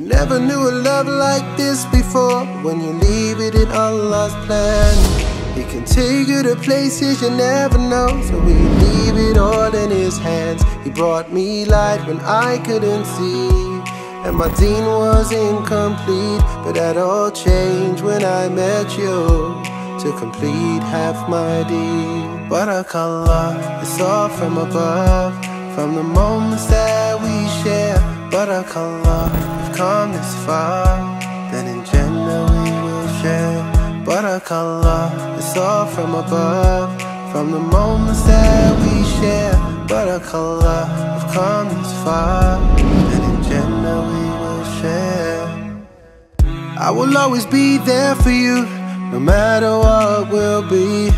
Never knew a love like this before. When you leave it in Allah's plan, He can take you to places you never know. So we leave it all in His hands. He brought me light when I couldn't see, and my deen was incomplete. But that all changed when I met you to complete half my deen. Barakallah, it's all from above, from the moments that we share. Barakallah, we've come this far, then in Jannah we will share. Barakallah, it's all from above, from the moments that we share. Barakallah, we've come this far, then in Jannah we will share. I will always be there for you, no matter what will be.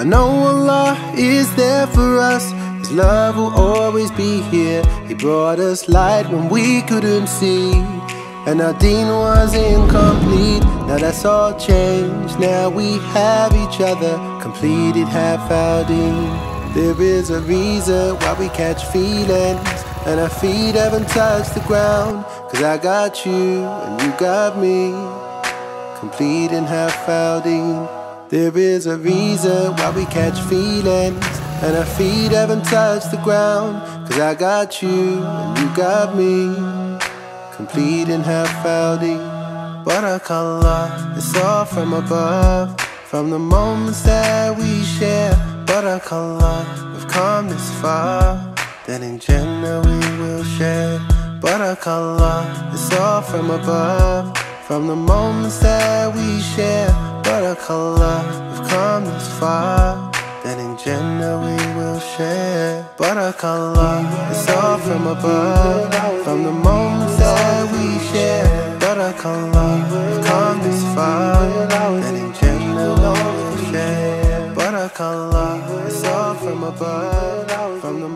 I know Allah is there for us. His love will always be here. He brought us light when we couldn't see, and our deen was incomplete. Now that's all changed. Now we have each other, completed half our deen. There is a reason why we catch feelings, and our feet haven't touched the ground. Cause I got you and you got me, completing half our deen. There is a reason why we catch feelings, and our feet haven't touched the ground. Cause I got you and you got me, completing half our deen. Barakallah, it's all from above, from the moments that we share. Barakallah, we've come this far, then in Jannah we will share. Barakallah, it's all from above, from the moments that we share. Barakallah, we've come this far, then in Jannah we will share. Barakallah, it's all from above, from the moments that we share. Barakallah, we've come this far, then in Jannah we will share. Barakallah, it's all from above, from the